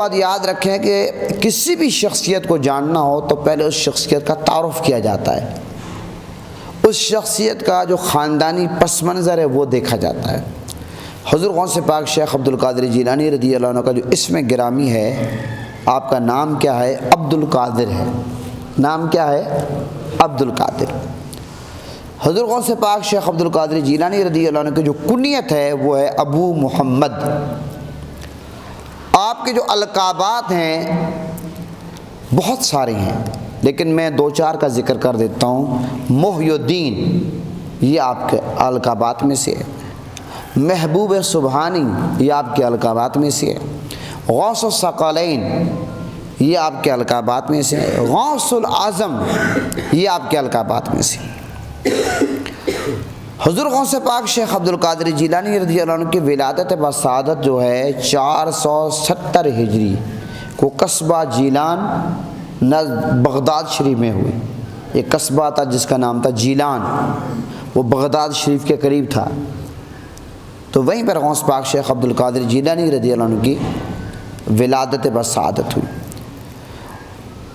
بات یاد رکھیں کہ کسی بھی شخصیت کو جاننا ہو تو پہلے اس شخصیت کا تعارف کیا جاتا ہے، اس شخصیت کا جو خاندانی پس منظر ہے وہ دیکھا جاتا ہے۔ حضور غوث پاک شیخ عبد القادر جیلانی رضی اللہ عنہ کا جو اسم گرامی ہے، آپ کا نام کیا ہے؟ عبد القادر ہے۔ نام کیا ہے؟ عبد القادر۔ حضور غوث پاک شیخ عبد القادر جیلانی رضی اللہ عنہ کی جو کنیت ہے وہ ہے ابو محمد۔ آپ کے جو القابات ہیں بہت سارے ہیں، لیکن میں دو چار کا ذکر کر دیتا ہوں۔ محی الدین یہ آپ کے القابات میں سے ہے، محبوب سبحانی یہ آپ کے القابات میں سے ہے، غوث الثقلین یہ آپ کے القابات میں سے ہے، غوث العظم یہ آپ کے القابات میں سے ہے۔ حضور غوث پاک شیخ عبد القادر جیلانی رضی اللہ عنہ کی ولادت بسعادت جو ہے 470 ہجری کو قصبہ جیلان بغداد شریف میں ہوئی۔ ایک قصبہ تھا جس کا نام تھا جیلان، وہ بغداد شریف کے قریب تھا، تو وہیں پر غوث پاک شیخ عبد القادر جیلانی رضی اللہ عنہ کی ولادت بسعادت ہوئی۔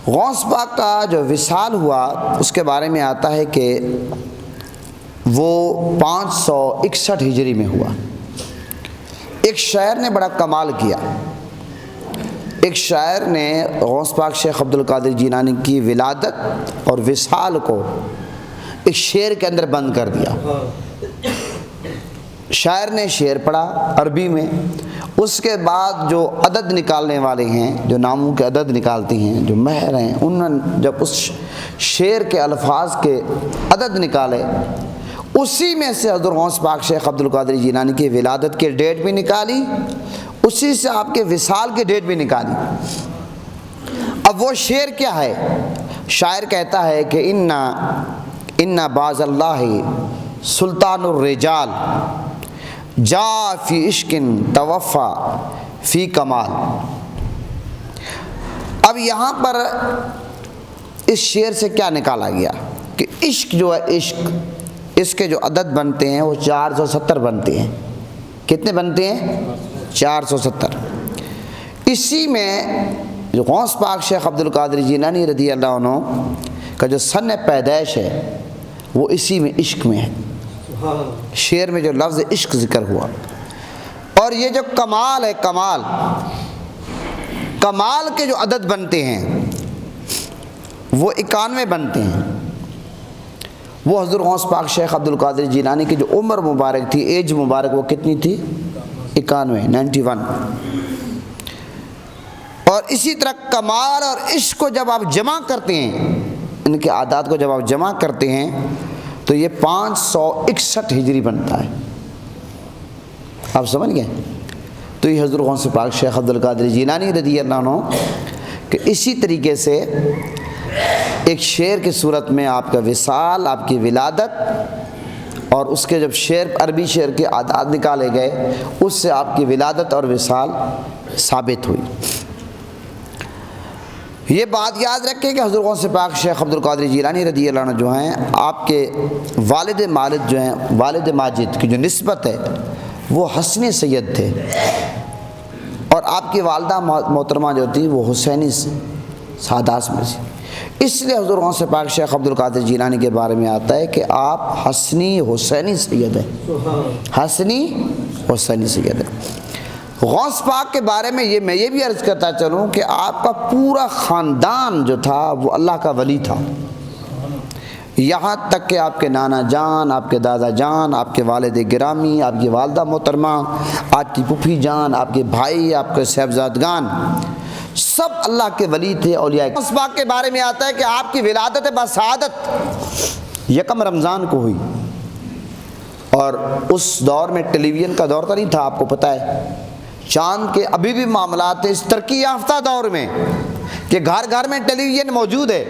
غوث پاک کا جو وصال ہوا اس کے بارے میں آتا ہے کہ وہ 561 ہجری میں ہوا۔ ایک شاعر نے بڑا کمال کیا، ایک شاعر نے غوث پاک شیخ عبد القادر جیلانی کی ولادت اور وصال کو ایک شعر کے اندر بند کر دیا۔ شاعر نے شعر پڑھا عربی میں، اس کے بعد جو عدد نکالنے والے ہیں، جو ناموں کے عدد نکالتے ہیں، جو مہر ہیں، انہوں نے جب اس شعر کے الفاظ کے عدد نکالے، اسی میں سے حضور غوث پاک شیخ عبد القادر جیلانی کی ولادت کی ڈیٹ بھی نکالی، اسی سے آپ کے وصال کی ڈیٹ بھی نکالی۔ اب وہ شعر کیا ہے؟ شاعر کہتا ہے کہ ان باز اللہ سلطان الرجال جا فی عشق توفا فی کمال۔ اب یہاں پر اس شعر سے کیا نکالا گیا کہ عشق جو ہے، عشق اس کے جو عدد بنتے ہیں وہ 470 بنتے ہیں۔ کتنے بنتے ہیں؟ 470۔ اسی میں جو غوث پاک شیخ عبد القادر جیلانی رضی اللہ عنہ کا جو سن پیدائش ہے وہ اسی میں عشق میں ہے۔ شعر میں جو لفظ عشق ذکر ہوا، اور یہ جو کمال ہے، کمال کے جو عدد بنتے ہیں وہ 91 بنتے ہیں۔ وہ حضور غوث پاک شیخ عبد القادر جیلانی کی جو عمر مبارک تھی، ایج مبارک، وہ کتنی تھی؟ 91۔ اور اسی طرح کمال اور عشق کو جب آپ جمع کرتے ہیں، ان کے اعداد کو جب آپ جمع کرتے ہیں تو یہ 561 ہجری بنتا ہے۔ آپ سمجھ گئے؟ تو یہ حضور غوث پاک شیخ عبد القادر جیلانی رضی اللہ عنہ کہ اسی طریقے سے ایک شعر کی صورت میں آپ کا وصال، آپ کی ولادت، اور اس کے جب شعر عربی شعر کے اعداد نکالے گئے اس سے آپ کی ولادت اور وصال ثابت ہوئی۔ یہ بات یاد رکھیں کہ حضور غوث پاک شیخ عبد القادر جیلانی رضی اللہ عنہ جو ہیں، آپ کے والد ماجد جو ہیں، والد ماجد کی جو نسبت ہے وہ حسنی سید تھے، اور آپ کی والدہ محترمہ جو تھی وہ حسینی سادات میں سے۔ اس لیے حضور غوث پاک شیخ عبد القادر جیلانی کے بارے میں آتا ہے کہ آپ حسنی حسینی سید ہیں، حسنی حسینی سید ہیں۔ غوث پاک کے بارے میں میں یہ بھی عرض کرتا چلوں کہ آپ کا پورا خاندان جو تھا وہ اللہ کا ولی تھا، یہاں تک کہ آپ کے نانا جان، آپ کے دادا جان، آپ کے والد گرامی، آپ کی والدہ محترمہ، آپ کی پھوپھی جان، آپ کے بھائی، آپ کے صاحبزادگان، سب اللہ کے ولی تھے، اولیاء۔ غوث پاک کے بارے میں آتا ہے کہ آپ کی ولادت بسعادت 1 رمضان کو ہوئی، اور اس دور میں ٹیلی ویژن کا دور تو نہیں تھا، آپ کو پتہ ہے، چاند کے ابھی بھی معاملات تھے اس ترقی یافتہ دور میں کہ گھر گھر میں ٹیلی ویژن موجود ہے،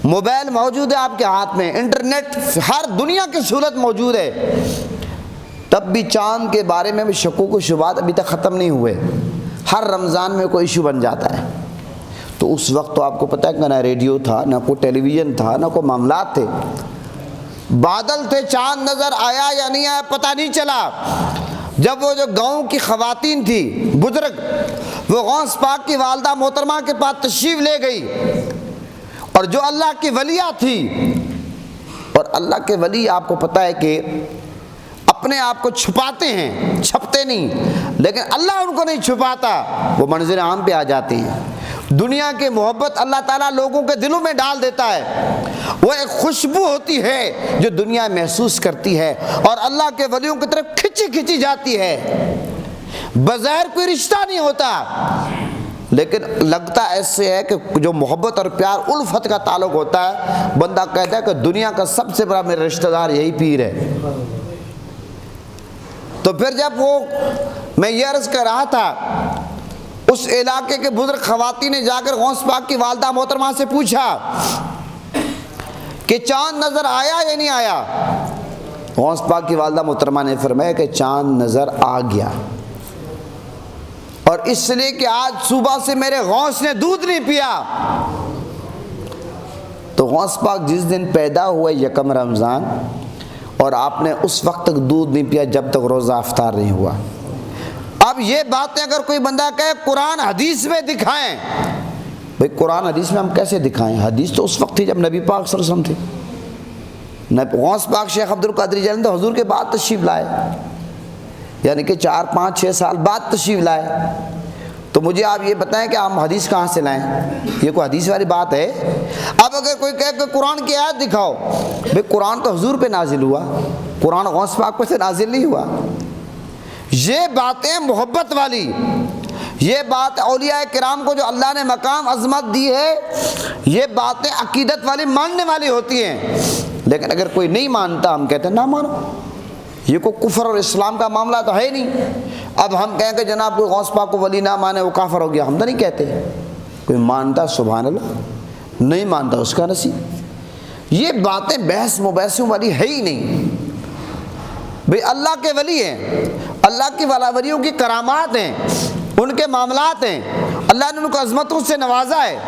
موبائل موجود ہے آپ کے ہاتھ میں، انٹرنیٹ، ہر دنیا کی سہولت موجود ہے، تب بھی چاند کے بارے میں بھی شکوک و شبہات ابھی تک ختم نہیں ہوئے۔ ہر رمضان میں کوئی ایشو بن جاتا ہے، تو اس وقت تو آپ کو پتہ ہے کہ نہ ریڈیو تھا، نہ کوئی ٹیلی ویژن تھا، نہ کوئی معاملات تھے، بادل تھے، چاند نظر آیا یا نہیں آیا پتہ نہیں چلا۔ جب وہ جو گاؤں کی خواتین تھی، بزرگ، وہ غوث پاک کی والدہ محترمہ کے پاس تشریف لے گئی، اور جو اللہ کی ولیہ تھی، اور اللہ کے ولی آپ کو پتہ ہے کہ اپنے آپ کو چھپاتے ہیں، چھپتے نہیں، لیکن اللہ ان کو نہیں چھپاتا، وہ منظر عام پہ آ جاتے ہیں۔ دنیا کی محبت اللہ تعالیٰ لوگوں کے دلوں میں ڈال دیتا ہے، وہ ایک خوشبو ہوتی ہے جو دنیا محسوس کرتی ہے اور اللہ کے ولیوں کی طرف کھچی جاتی ہے۔ بظاہر کوئی رشتہ نہیں ہوتا، لیکن لگتا ایسے ہے کہ جو محبت اور پیار الفت کا تعلق ہوتا ہے، بندہ کہتا ہے کہ دنیا کا سب سے بڑا میرا رشتہ دار یہی پیر ہے۔ تو پھر جب وہ میں یہ عرض کر رہا تھا، اس علاقے کے بزرگ خواتین نے جا کر غوث پاک کی والدہ محترمہ سے پوچھا کہ چاند نظر آیا یا نہیں آیا؟ غوث پاک کی والدہ محترمہ نے فرمایا کہ چاند نظر آ گیا، اور اس لیے کہ آج صبح سے میرے غوث نے دودھ نہیں پیا۔ تو غوث پاک جس دن پیدا ہوئے یکم رمضان، اور آپ نے اس وقت تک دودھ نہیں پیا جب تک روزہ افطار نہیں ہوا۔ اب یہ باتیں اگر کوئی بندہ کہے قرآن حدیث میں دکھائیں، بھئی قرآن حدیث میں ہم کیسے دکھائیں؟ حدیث تو اس وقت تھی جب نبی پاک صلی اللہ علیہ وسلم تھے۔ غوث پاک شیخ عبد القادر جیلانی تو حضور کے بعد تشریف لائے، یعنی کہ 4 5 6 سال بعد تشریف لائے۔ تو مجھے آپ یہ بتائیں کہ ہم حدیث کہاں سے لائیں؟ یہ کوئی حدیث والی بات ہے؟ اب اگر کوئی کہے کہ قرآن کی آیت دکھاؤ، بھئی قرآن تو حضور پہ نازل ہوا، قرآن غوث پاک پہ سے نازل نہیں ہوا۔ یہ باتیں محبت والی، یہ بات اولیاء کرام کو جو اللہ نے مقام عظمت دی ہے، یہ باتیں عقیدت والی ماننے والی ہوتی ہیں۔ لیکن اگر کوئی نہیں مانتا، ہم کہتے ہیں نہ مانو، یہ کوئی کفر اور اسلام کا معاملہ تو ہے نہیں۔ اب ہم کہیں کہ جناب کوئی غوث پاک کو ولی نہ مانے وہ کافر ہو گیا، ہم تو نہیں کہتے۔ کوئی مانتا سبحان اللہ، نہیں مانتا اس کا نصیب۔ یہ باتیں بحث مباحثوں والی ہے ہی نہیں۔ بھئی اللہ کے ولی ہیں، اللہ کی ولیوں کی کرامات ہیں، ان کے معاملات ہیں، اللہ نے ان کو عظمتوں سے نوازا ہے۔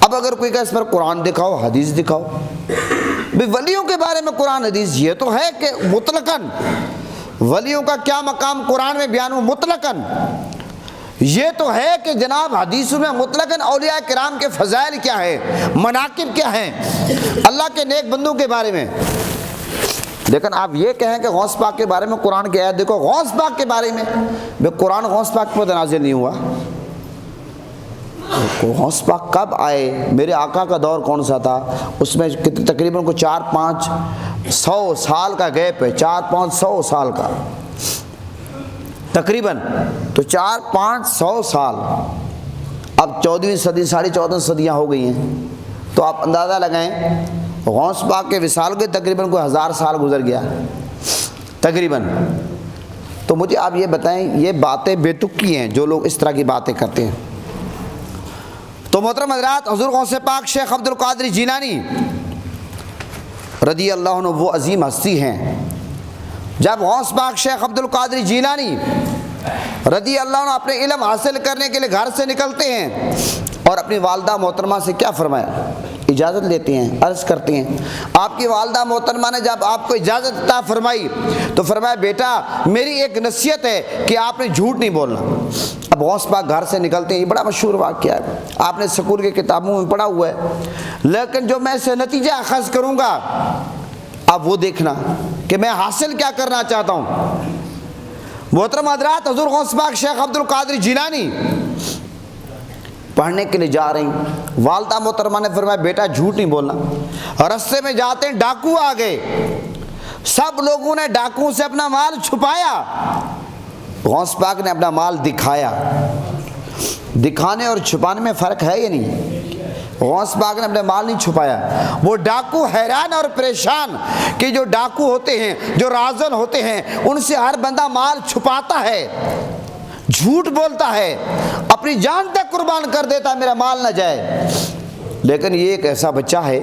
اب اگر کوئی کہے اس پر قرآن دکھاؤ، حدیث دکھاؤ، بھئی ولیوں کے بارے میں قرآن حدیث یہ تو ہے کہ مطلقاً ولیوں کا کیا مقام قرآن میں بیان ہو، مطلقاً یہ تو ہے کہ جناب حدیثوں میں مطلقاً اولیاء کرام کے فضائل کیا ہیں، مناقب کیا ہیں، اللہ کے نیک بندوں کے بارے میں۔ لیکن آپ یہ کہیں کہ غوث پاک کے بارے میں قرآن کی آیت دیکھو، غوث پاک کے بارے میں بھئی قرآن غوث پاک پر نازل نہیں ہوا۔ غوث پاک کب آئے؟ میرے آقا کا دور کون سا تھا؟ اس میں تقریباً کو 400-500 سال کا گیپ ہے، 400-500 سال کا تقریباً، تو 400-500 سال، اب 14ویں صدی 14.5 صدیاں ہو گئی ہیں، تو آپ اندازہ لگائیں غوث پاک کے وصال کے تقریباً کوئی 1000 سال گزر گیا تقریباً۔ تو مجھے آپ یہ بتائیں، یہ باتیں بے تکی ہیں جو لوگ اس طرح کی باتیں کرتے ہیں۔ تو محترم حضرات، حضور غوث پاک شیخ عبد القادر جیلانی رضی اللہ عنہ وہ عظیم ہستی ہیں۔ جب غوث پاک شیخ عبد القادر جیلانی رضی اللہ عنہ اپنے علم حاصل کرنے کے لیے گھر سے نکلتے ہیں، اور اپنی والدہ محترمہ سے کیا فرمایا؟ اجازت لیتے ہیں، عرض کرتے ہیں۔ آپ کی والدہ محترمہ نے جب آپ کو اجازت عطا فرمائی تو فرمایا بیٹا میری ایک نصیحت ہے کہ آپ نے جھوٹ نہیں بولنا۔ اب غوث پاک گھر سے نکلتے ہیں، یہ بڑا مشہور واقعہ ہے، آپ نے سکول کی کتابوں میں پڑھا ہوا ہے، لیکن جو میں اسے نتیجہ اخذ کروں گا اب وہ دیکھنا کہ میں حاصل کیا کرنا چاہتا ہوں۔ محترم حضرات، حضور غوث پاک شیخ عبد القادر جیلانی پڑھنے کے لیے جا رہی، والدہ محترمہ نے فرمایا بیٹا جھوٹ نہیں بولنا۔ رستے میں جاتے ہیں ڈاکو آ گئے، سب لوگوں نے ڈاکوؤں سے اپنا مال چھپایا، غوث پاک نے اپنا مال دکھایا۔ دکھانے اور چھپانے میں فرق ہے یا نہیں؟ غوث پاک نے اپنے مال نہیں چھپایا۔ وہ ڈاکو حیران اور پریشان کہ جو ڈاکو ہوتے ہیں، جو رازن ہوتے ہیں، ان سے ہر بندہ مال چھپاتا ہے، جھوٹ بولتا ہے، اپنی جان تک قربان کر دیتا ہے میرا مال نہ جائے۔ لیکن یہ ایک ایسا بچہ ہے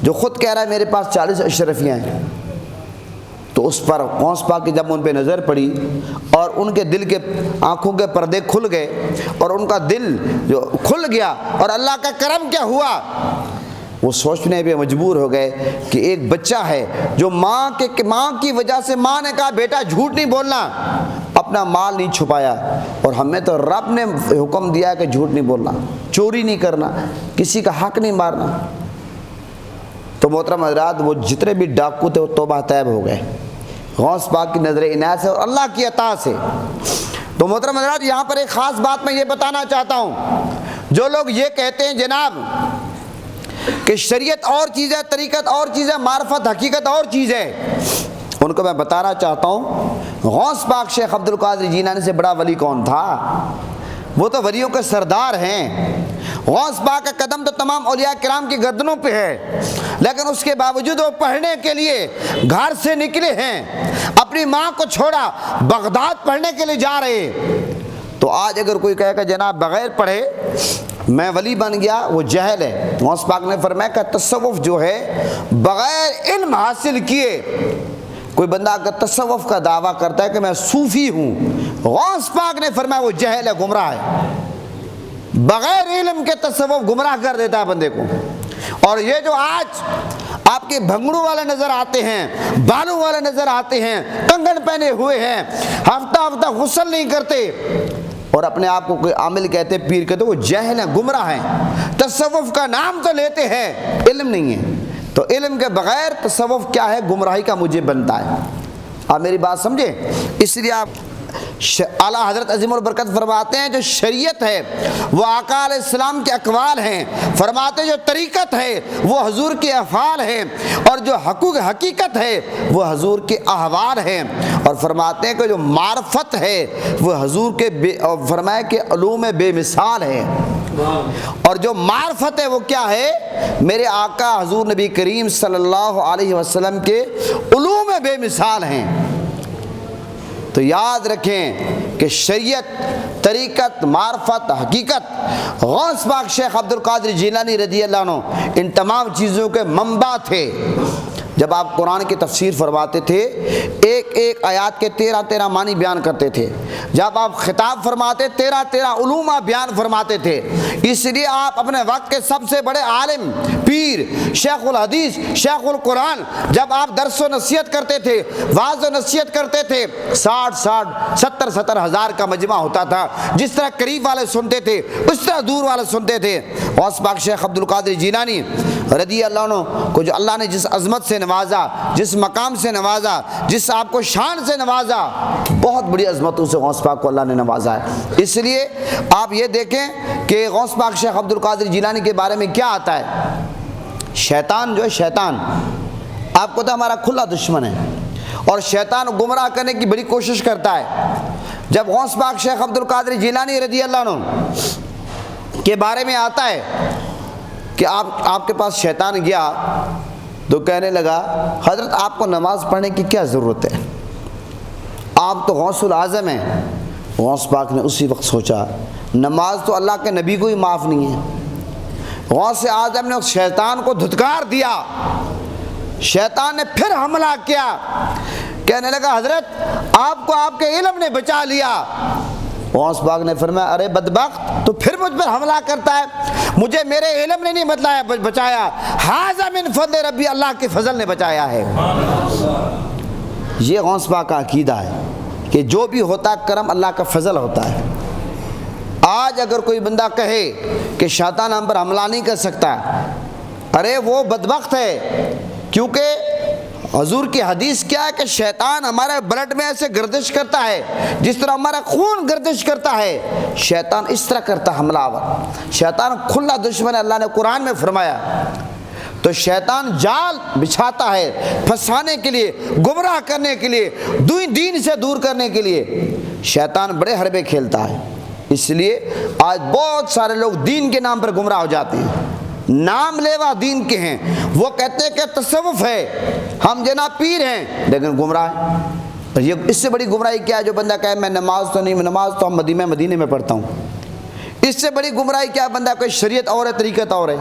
جو خود کہہ رہا ہے میرے پاس 40 اشرفیاں ہیں۔ تو اس پر غوث پاک کی جب ان پہ نظر پڑی اور ان کے دل کے آنکھوں کے پردے کھل گئے اور ان کا دل جو کھل گیا، اور اللہ کا کرم کیا ہوا، وہ سوچنے پہ مجبور ہو گئے کہ ایک بچہ ہے جو ماں کی وجہ سے، ماں نے کہا بیٹا جھوٹ نہیں بولنا، اپنا مال نہیں چھپایا، اور ہمیں تو رب نے حکم دیا کہ جھوٹ نہیں بولنا، چوری نہیں کرنا، کسی کا حق نہیں مارنا۔ تو محترم حضرات، وہ جتنے بھی ڈاکو تھے وہ توبہ طیب ہو گئے غوث پاک کی نظر عنایت سے اور اللہ کی عطا سے۔ تو محترم حضرات، یہاں پر ایک خاص بات میں یہ بتانا چاہتا ہوں، جو لوگ یہ کہتے ہیں جناب کہ شریعت اور چیز ہے، طریقت اور چیز ہے، معرفت حقیقت اور چیز ہے، ان کو میں بتانا چاہتا ہوں غوث پاک شیخ عبد القادر جیلانی سے بڑا ولی کون تھا؟ وہ تو ولیوں کے سردار ہیں۔ غوث پاک کا قدم تو تمام اولیاء کرام کی گردنوں پہ ہے، لیکن اس کے باوجود وہ پڑھنے کے لیے گھر سے نکلے ہیں، اپنی ماں کو چھوڑا بغداد پڑھنے کے لیے جا رہے۔ تو آج اگر کوئی کہے کہ جناب بغیر پڑھے میں ولی بن گیا، وہ جہل ہے۔ غوث پاک نے فرمایا کہ تصوف جو ہے بغیر علم حاصل کیے، کوئی بندہ اگر تصوف کا دعویٰ کرتا ہے کہ میں صوفی ہوں، غوث پاک نے فرمایا وہ جہل ہے، گمراہ ہے۔ بغیر علم کے تصوف گمراہ کر دیتا ہے بندے کو۔ اور یہ جو آج آپ کے بھنگڑوں والے نظر آتے ہیں، بالوں والے نظر آتے ہیں، کنگن پہنے ہوئے ہیں، ہفتہ ہفتہ غسل نہیں کرتے اور اپنے آپ کو کوئی عامل کہتے، پیر کہتے، وہ جاہل ہیں، گمراہ ہیں۔ تصوف کا نام تو لیتے ہیں، علم نہیں ہے۔ تو علم کے بغیر تصوف کیا ہے؟ گمراہی کا موجب بنتا ہے۔ آپ میری بات سمجھے؟ اس لیے آپ اعلیٰ حضرت عظیم البرکت فرماتے ہیں جو شریعت ہے وہ آقا علیہ السلام کے اقوال ہیں، فرماتے ہیں جو طریقت ہے وہ حضور کے افعال ہیں، اور جو حقیقت ہے وہ حضور کے احوال ہیں، اور فرماتے ہیں کہ جو معرفت ہے وہ حضور کے فرمایا کہ علوم بے مثال ہے۔ اور جو معرفت ہے وہ کیا ہے؟ میرے آقا حضور نبی کریم صلی اللہ علیہ وسلم کے علوم بے مثال ہیں۔ تو یاد رکھیں کہ شریعت، طریقت، معرفت، حقیقت، غوث پاک شیخ عبد القادر جیلانی رضی اللہ عنہ ان تمام چیزوں کے منبع تھے۔ جب آپ قرآن کی تفسیر فرماتے تھے، ایک ایک آیات کے 13 معنی بیان کرتے تھے۔ جب آپ خطاب فرماتے 13 علوم بیان فرماتے تھے۔ اس لیے آپ اپنے وقت کے سب سے بڑے عالم، پیر، شیخ الحدیث، شیخ القرآن، جب آپ درس و نصیحت کرتے تھے، واعظ و نصیحت کرتے تھے، 60 ہزار کا مجمع ہوتا تھا۔ جس طرح قریب والے سنتے تھے اس طرح دور والے سنتے تھے۔ غوث پاک شیخ عبد القادر جیلانی رضی اللہ عنہ کو جو اللہ نے جس عظمت سے نوازا، جس مقام سے نوازا، جس آپ کو شان سے نوازا، بہت بڑی عظمتوں سے غوث پاک کو اللہ نے نوازا ہے۔ اس لیے آپ یہ دیکھیں کہ غوث پاک شیخ عبد القادر جیلانی کے بارے میں کیا آتا ہے۔ شیطان جو ہے، شیطان آپ کو تو ہمارا کھلا دشمن ہے، اور شیطان گمراہ کرنے کی بڑی کوشش کرتا ہے۔ جب غوث پاک شیخ عبد القادر جیلانی رضی اللہ عنہ کے بارے میں آتا ہے کہ آپ کے پاس شیطان گیا تو کہنے لگا حضرت آپ کو نماز پڑھنے کی کیا ضرورت ہے، آپ تو غوث العظم ہیں۔ غوث پاک نے اسی وقت سوچا نماز تو اللہ کے نبی کو ہی معاف نہیں ہے۔ غوث اعظم نے اس شیطان کو دھتکار دیا۔ شیطان نے پھر حملہ کیا، کہنے لگا حضرت آپ کو آپ کے علم نے بچا لیا۔ غوث پاک نے فرمایا ارے بدبخت، تو پھر مجھ پر حملہ کرتا ہے؟ مجھے میرے علم نے نہیں بچایا، ھذا من فضل ربی، اللہ کے فضل نے بچایا ہے۔ یہ غوث پاک کا عقیدہ ہے کہ جو بھی ہوتا ہے کرم اللہ کا فضل ہوتا ہے۔ آج اگر کوئی بندہ کہے کہ شیطان ہم پر حملہ نہیں کر سکتا، ارے وہ بدبخت ہے، کیونکہ حضور کی حدیث کیا ہے کہ شیطان ہمارے بلڈ میں ایسے گردش کرتا ہے جس طرح ہمارا خون گردش کرتا ہے، شیطان اس طرح کرتا حملہ آور۔ شیطان کھلا دشمن ہے، اللہ نے قرآن میں فرمایا۔ تو شیطان جال بچھاتا ہے پھنسانے کے لیے، گمراہ کرنے کے لیے، دین سے دور کرنے کے لیے۔ شیطان بڑے حربے کھیلتا ہے۔ اس لیے آج بہت سارے لوگ دین کے نام پر گمراہ ہو جاتے ہیں، نام لیوا دین کے ہیں، وہ کہتے ہیں کہ تصوف ہے، ہم جناب پیر ہیں، لیکن گمراہ ہیں۔ یہ اس سے بڑی گمراہی کیا ہے جو بندہ کہے میں نماز تو نہیں، نماز تو ہم مدینے میں پڑھتا ہوں۔ اس سے بڑی گمراہی کیا ہے بندہ کوئی شریعت اور ہے، طریقت اور ہے۔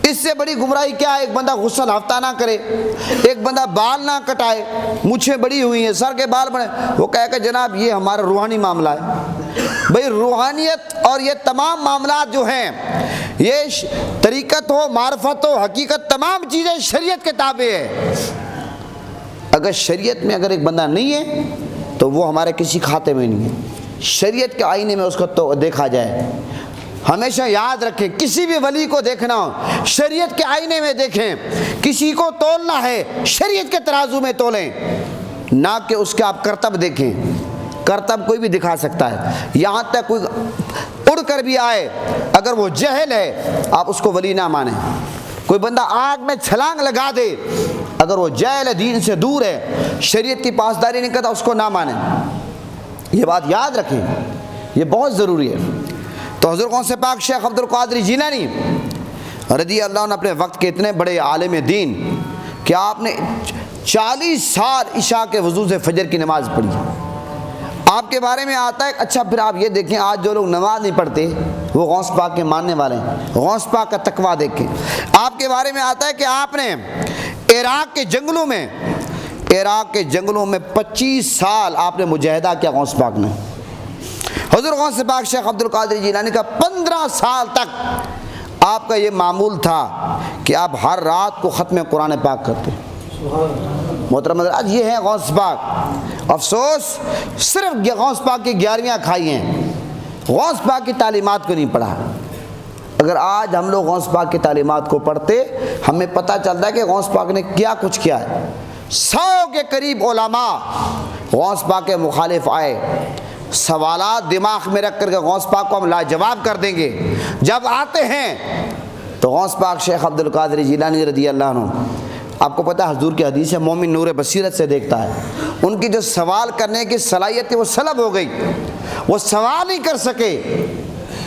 اس سے بڑی گمراہی کیا ہے ایک بندہ غسل ہفتہ نہ کرے، ایک بندہ بال نہ کٹائے، مونچھیں بڑی ہوئی ہیں، سر کے بال بڑے، وہ کہے کہ جناب یہ ہمارا روحانی معاملہ ہے۔ بھئی روحانیت اور یہ تمام معاملات جو ہیں، یہ طریقت ہو، معرفت ہو، حقیقت، تمام چیزیں شریعت کے تابع ہے۔ اگر شریعت میں اگر ایک بندہ نہیں ہے تو تو وہ ہمارے کسی کھاتے میں نہیں ہے، شریعت کے آئینے میں اس کو تو دیکھا جائے۔ ہمیشہ یاد رکھیں، کسی بھی ولی کو دیکھنا ہو شریعت کے آئینے میں دیکھیں، کسی کو تولنا ہے شریعت کے ترازو میں تولیں، نہ کہ اس کے آپ کرتب دیکھیں۔ کرتب کوئی بھی دکھا سکتا ہے، یہاں تک کوئی اڑ کر بھی آئے، اگر وہ جہل ہے آپ اس کو ولی نہ مانیں۔ کوئی بندہ آگ میں چھلانگ لگا دے، اگر وہ جہل ہے، دین سے دور ہے، شریعت کی پاسداری نہیں کرتا، اس کو نہ مانیں۔ یہ بات یاد رکھیں، یہ بہت ضروری ہے۔ تو حضور غوث پاک شیخ عبد القادر جیلانی رضی اللہ عنہ اپنے وقت کے اتنے بڑے عالم دین کہ آپ نے 40 سال عشاء کے وضو سے فجر کی نماز پڑھی۔ آپ کے بارے میں آتا ہے، اچھا پھر آپ یہ دیکھیں آج جو لوگ نماز نہیں پڑھتے وہ غوث پاک کے ماننے والے ہیں، غوث پاک کا تقویٰ دیکھیں۔ آپ کے بارے میں آتا ہے کہ آپ نے عراق کے جنگلوں میں 25 سال آپ نے مجاہدہ کیا غوث پاک نے۔ حضور غوث پاک شیخ عبد القادر جیلانی کا 15 سال تک آپ کا یہ معمول تھا کہ آپ ہر رات کو ختم قرآن پاک کرتے۔ محترم حضرات، یہ ہے غوث پاک۔ افسوس صرف غوث پاک کی 11ویاں کھائی ہیں، غوث پاک کی تعلیمات کو نہیں پڑھا۔ اگر آج ہم لوگ غوث پاک کی تعلیمات کو پڑھتے، ہمیں پتہ چلتا ہے کہ غوث پاک نے کیا کچھ کیا ہے۔ 100 کے قریب علماء غوث پاک کے مخالف آئے، سوالات دماغ میں رکھ کر کے غوث پاک کو ہم لاجواب کر دیں گے۔ جب آتے ہیں تو غوث پاک شیخ عبد القادر جیلانی رضی اللہ عنہ، آپ کو پتہ ہے حضور کی حدیث ہے مومن نور بصیرت سے دیکھتا ہے، ان کی جو سوال کرنے کی صلاحیت تھی وہ سلب ہو گئی، وہ سوال نہیں کر سکے۔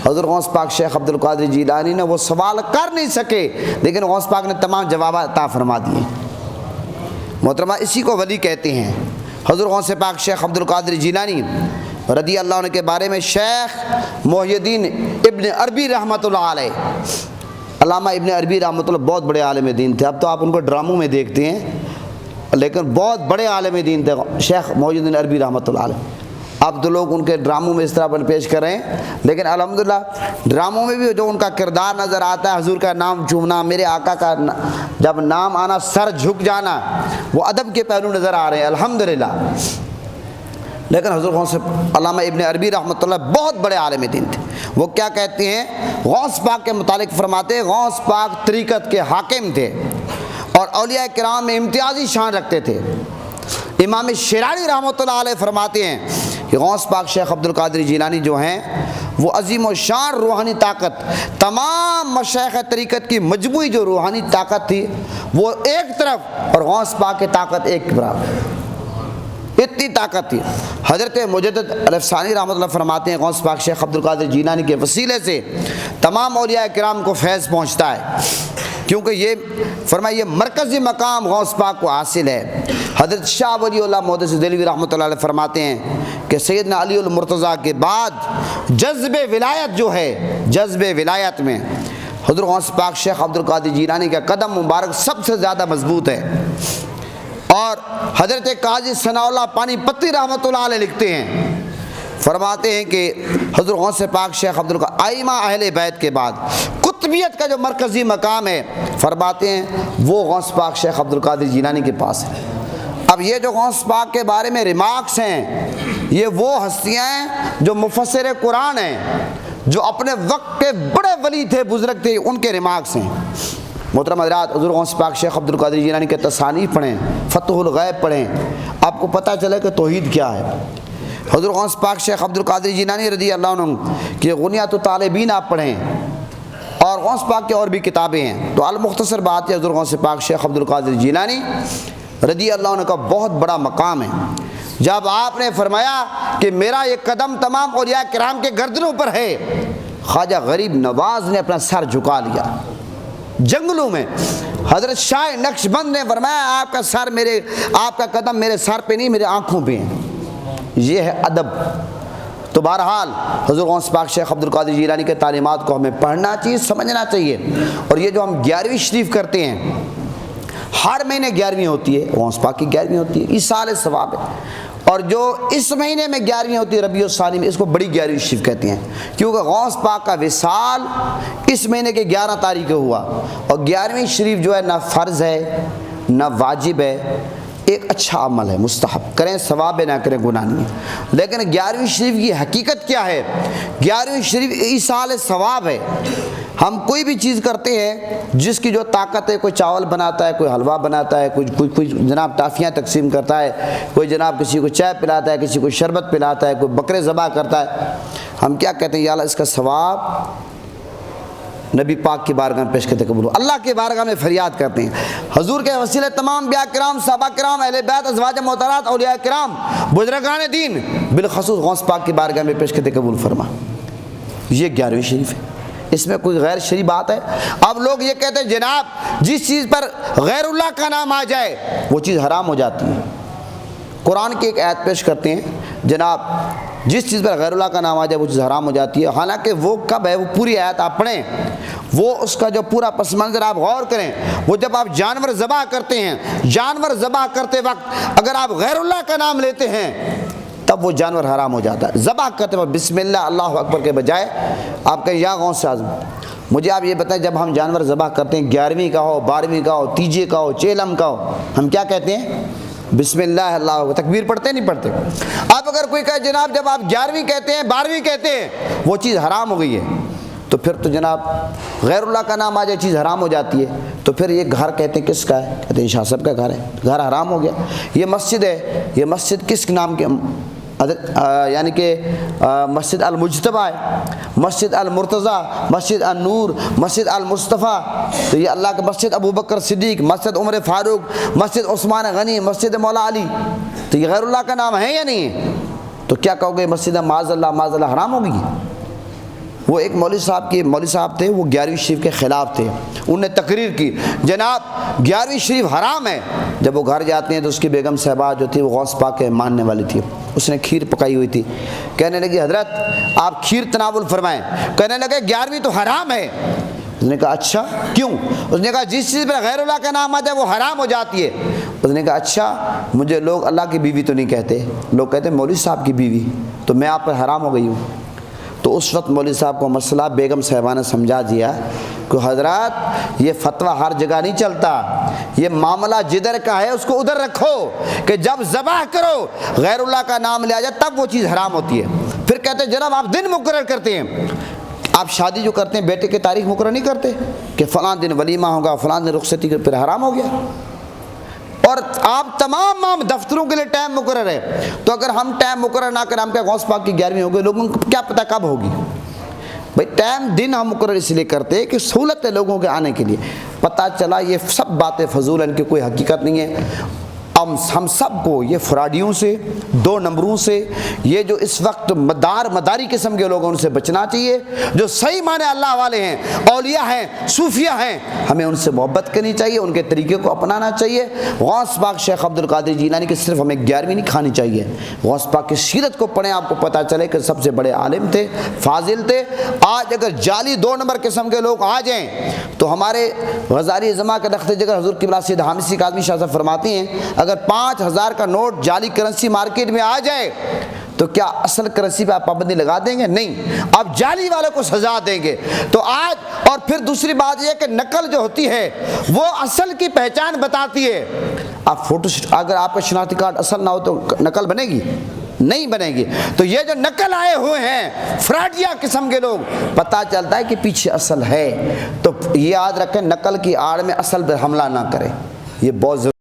حضور غوث پاک شیخ عبد القادر جیلانی نے وہ سوال کر نہیں سکے، لیکن غوث پاک نے تمام جوابات عطا فرما دیے۔ محترمہ، اسی کو ولی کہتے ہیں۔ حضور غوث پاک شیخ عبد القادر جیلانی رضی اللہ عنہ کے بارے میں شیخ محی الدین ابن عربی رحمۃ اللہ علیہ، علامہ ابن عربی رحمۃ اللہ بہت بڑے عالم دین تھے۔ اب تو آپ ان کو ڈراموں میں دیکھتے ہیں، لیکن بہت بڑے عالم دین تھے شیخ محی الدین عربی رحمۃ اللہ علیہ۔ اب تو لوگ ان کے ڈراموں میں اس طرح بن پیش کر رہے ہیں، لیکن الحمدللہ ڈراموں میں بھی جو ان کا کردار نظر آتا ہے، حضور کا نام چومنا، میرے آقا کا جب نام آنا سر جھک جانا، وہ ادب کے پہلو نظر آ رہے ہیں الحمدللہ۔ لیکن حضور غوث علامہ ابن عربی رحمۃ اللہ بہت بڑے عالم دین تھے۔ وہ کیا کہتے ہیں، غوث پاک کے متعلق فرماتے ہیں غوث پاک طریقت کے حاکم تھے اور اولیاء کرام میں امتیازی شان رکھتے تھے۔ امام شیرازی رحمۃ اللہ علیہ فرماتے ہیں کہ غوث پاک شیخ عبد القادر جیلانی جو ہیں وہ عظیم و شان روحانی طاقت، تمام مشائخ طریقت کی مجموعی جو روحانی طاقت تھی وہ ایک طرف اور غوث پاک کی طاقت ایک طرف، اتنی طاقت تھی۔ حضرت مجدد الفسانی رحمۃ اللہ فرماتے ہیں غوث پاک شیخ عبد القادر جیلانی کے وسیلے سے تمام اولیاء کرام کو فیض پہنچتا ہے، کیونکہ یہ فرمایا یہ مرکزی مقام غوث پاک کو حاصل ہے۔ حضرت شاہ ولی اللہ محدث دہلوی رحمۃ اللہ علیہ فرماتے ہیں کہ سیدنا علی المرتضیٰ کے بعد جذب ولایت جو ہے، جذب ولایت میں حضور غوث پاک شیخ عبد القادر جیلانی کا قدم مبارک سب سے زیادہ مضبوط ہے۔ اور حضرت قاضی ثناء اللہ پانی پتی رحمۃ اللہ علیہ لکھتے ہیں، فرماتے ہیں کہ حضور غوث پاک شیخ عبد القادر ائمہ اہل بیت کے بعد قطبیت کا جو مرکزی مقام ہے، فرماتے ہیں وہ غوث پاک شیخ عبد القادر جیلانی کے پاس ہے۔ اب یہ جو غوث پاک کے بارے میں ریمارکس ہیں، یہ وہ ہستیاں ہیں جو مفسر قرآن ہیں، جو اپنے وقت کے بڑے ولی تھے، بزرگ تھے، ان کے ریمارکس ہیں۔ محترم حضرات، حضور غوث پاک شیخ عبد القادر جیلانی کے تصانیف پڑھیں، فتح الغیب پڑھیں، آپ کو پتہ چلے کہ توحید کیا ہے۔ حضور غوث پاک شیخ عبد القادر جیلانی رضی اللہ عنہ کی غنیۃ الطالبین آپ پڑھیں، اور غوث پاک کی اور بھی کتابیں ہیں۔ تو المختصر بات ہے، حضور غوث پاک شیخ عبد القادر جیلانی رضی اللہ عنہ کا بہت بڑا مقام ہے۔ جب آپ نے فرمایا کہ میرا یہ قدم تمام اولیاء کرام کے گردنوں پر ہے، خواجہ غریب نواز نے اپنا سر جھکا لیا جنگلوں میں۔ حضرت شاہ نقشبند نے فرمایا آپ کا سر آپ کا قدم میرے سر پہ نہیں، میرے آنکھوں پہ ہیں۔ یہ ہے ادب۔ تو بہرحال حضور غوث پاک شیخ عبد القادر جیلانی کے تعلیمات کو ہمیں پڑھنا چاہیے، سمجھنا چاہیے۔ اور یہ جو ہم 11ویں شریف کرتے ہیں، ہر مہینے 11ویں ہوتی ہے، غوث پاک کی 11ویں ہوتی ہے، ایصال ثواب ہے۔ اور جو اس مہینے میں 11ویں ہوتی ہے ربیع الثانی میں، اس کو بڑی 11ویں شریف کہتے ہیں، کیونکہ غوث پاک کا وصال اس مہینے کے 11 تاریخ کو ہوا۔ اور 11ویں شریف جو ہے نہ فرض ہے، نہ واجب ہے، ایک اچھا عمل ہے، مستحب کریں، ثواب نہ کریں گناہ نہیں۔ لیکن 11ویں شریف کی حقیقت کیا ہے؟ 11ویں شریف ایصال ثواب ہے۔ ہم کوئی بھی چیز کرتے ہیں جس کی جو طاقت ہے، کوئی چاول بناتا ہے، کوئی حلوہ بناتا ہے، کوئی جناب ٹافیاں تقسیم کرتا ہے، کوئی جناب کسی کو چائے پلاتا ہے، کسی کو شربت پلاتا ہے، کوئی بکرے ذبح کرتا ہے، ہم کیا کہتے ہیں؟ یا اللہ اس کا ثواب نبی پاک کی بارگاہ میں پیش کرتے قبول ہو۔ اللہ کی بارگاہ میں فریاد کرتے ہیں، حضور کے وسیلے تمام انبیاء کرام، صحابہ کرام، اہل بیت، ازواج محترمات، اولیاء کرام، بزرگان دین، بالخصوص غوث پاک کی بارگاہ میں پیش کرتے قبول فرما۔ یہ 11ویں شریف ہے، اس میں کوئی غیر شرعی بات ہے؟ اب لوگ یہ کہتے ہیں جناب جس چیز پر غیر اللہ کا نام آ جائے وہ چیز حرام ہو جاتی ہے۔ قرآن کی ایک آیت پیش کرتے ہیں جناب جس چیز پر غیر اللہ کا نام آ جائے وہ چیز حرام ہو جاتی ہے، حالانکہ وہ کب ہے؟ وہ پوری آیت آپ پڑھیں، وہ اس کا جو پورا پس منظر آپ غور کریں۔ وہ جب آپ جانور ذبح کرتے ہیں، جانور ذبح کرتے وقت اگر آپ غیر اللہ کا نام لیتے ہیں تب وہ جانور حرام ہو جاتا ہے۔ ذبح کرتے وقت بسم اللہ اللہ اکبر کے بجائے آپ کہیں یا غوث اعظم۔ مجھے آپ یہ بتائیں جب ہم جانور ذبح کرتے ہیں، 11ویں کا ہو، 12ویں کا ہو، تیجے کا ہو، چیلم کا ہو، ہم کیا کہتے ہیں؟ بسم اللہ اللہ اکبر، تکبیر پڑھتے ہیں نہیں پڑھتے؟ اب اگر کوئی کہے جناب جب آپ 11ویں کہتے ہیں، 12ویں کہتے ہیں وہ چیز حرام ہو گئی ہے، تو پھر تو جناب غیر اللہ کا نام آ جائے چیز حرام ہو جاتی ہے۔ تو پھر یہ گھر کہتے ہیں کس کا ہے؟ کہتے ہیں شاہ صاحب کا گھر ہے، گھر حرام ہو گیا۔ یہ مسجد ہے، یہ مسجد کس نام کے؟ یعنی کہ مسجد المجتبیٰ ہے، مسجد المرتضیٰ، مسجد النور، مسجد المصطفیٰ، تو یہ اللہ کے مسجد ابو بکر صدیق، مسجد عمر فاروق، مسجد عثمان غنی، مسجد مولا علی، تو یہ غیر اللہ کا نام ہے یا نہیں ہے؟ تو کیا کہو گے مسجد معاذ اللہ حرام ہو گئی؟ وہ ایک مولوی صاحب تھے، وہ 11ویں شریف کے خلاف تھے، انہوں نے تقریر کی جناب 11ویں شریف حرام ہے۔ جب وہ گھر جاتے ہیں تو اس کی بیگم صاحبہ جو تھی وہ غوث پاک کے ماننے والی تھی، اس نے کھیر پکائی ہوئی تھی، کہنے لگی حضرت آپ کھیر تناول فرمائیں، کہنے لگے 11ویں تو حرام ہے۔ اس نے کہا اچھا کیوں؟ اس نے کہا جس چیز پر غیر اللہ کا نام آ جائے وہ حرام ہو جاتی ہے۔ اس نے کہا اچھا مجھے لوگ اللہ کی بیوی تو نہیں کہتے، لوگ کہتے ہیں مولوی صاحب کی بیوی، تو میں آپ پر حرام ہو گئی ہوں۔ تو اس وقت مولوی صاحب کو مسئلہ بیگم صاحبہ نے سمجھا دیا کہ حضرات یہ فتویٰ ہر جگہ نہیں چلتا، یہ معاملہ جدھر کا ہے اس کو ادھر رکھو، کہ جب ذبح کرو غیر اللہ کا نام لیا جائے تب وہ چیز حرام ہوتی ہے۔ پھر کہتے ہیں جناب آپ دن مقرر کرتے ہیں، آپ شادی جو کرتے ہیں بیٹے کی تاریخ مقرر نہیں کرتے کہ فلاں دن ولیمہ ہوگا، فلاں دن رخصتی، پھر حرام ہو گیا۔ اور آپ تمام دفتروں کے لیے ٹائم مقرر ہے، تو اگر ہم ٹائم مقرر نہ کریں، ہم کیا غوث پاک کی 11ویں ہو گئی، لوگوں کو کیا پتہ کب ہوگی؟ بھائی ٹائم دن ہم مقرر اس لیے کرتے ہیں کہ سہولت ہے لوگوں کے آنے کے لیے۔ پتہ چلا یہ سب باتیں فضول ہیں، ان کی کوئی حقیقت نہیں ہے۔ ہم سب کو یہ فراڈیوں سے، 2 نمبروں سے، یہ جو اس وقت مداری قسم کے لوگوں سے بچنا چاہیے۔ جو صحیح معنی اللہ والے ہیں، اولیاء ہیں، صوفیاء ہیں، ہمیں ان سے محبت کرنی چاہیے، ان کے طریقے کو اپنانا چاہیے۔ غوث پاک شیخ عبد القادر جیلانی کی صرف ہمیں 11ویں نہیں کھانی چاہیے، غوث پاک کی سیرت کو پڑھیں، آپ کو پتہ چلے کہ سب سے بڑے عالم تھے، فاضل تھے۔ آج اگر جعلی 2 نمبر قسم کے لوگ آ جائیں تو ہمارے غزالی زماں کے رخت جگر حضور قبلہ سید حامسی کاظمی شاہ صاحب فرماتے ہیں اگر 5000 کا نوٹ جعلی کرنسی مارکیٹ میں آ جائے تو کیا اصل کرنسی پہ آپ پابندی لگا دیں گے؟ نہیں، آپ جعلی والے کو سزا دیں گے۔ تو آج اور پھر دوسری بات یہ کہ نقل جو ہوتی ہے وہ اصل کی پہچان بتاتی ہے۔ آپ فوٹو اگر آپ کا شناختی کارڈ اصل نہ ہو تو نقل بنے گی؟ نہیں بنے گی۔ تو یہ جو نقل آئے ہوئے ہیں فراڈیا قسم کے لوگ، پتہ چلتا ہے کہ پیچھے اصل ہے، تو یہ یاد رکھیں نقل کی آڑ میں اصل پر حملہ نہ کریں، یہ بہت ضروری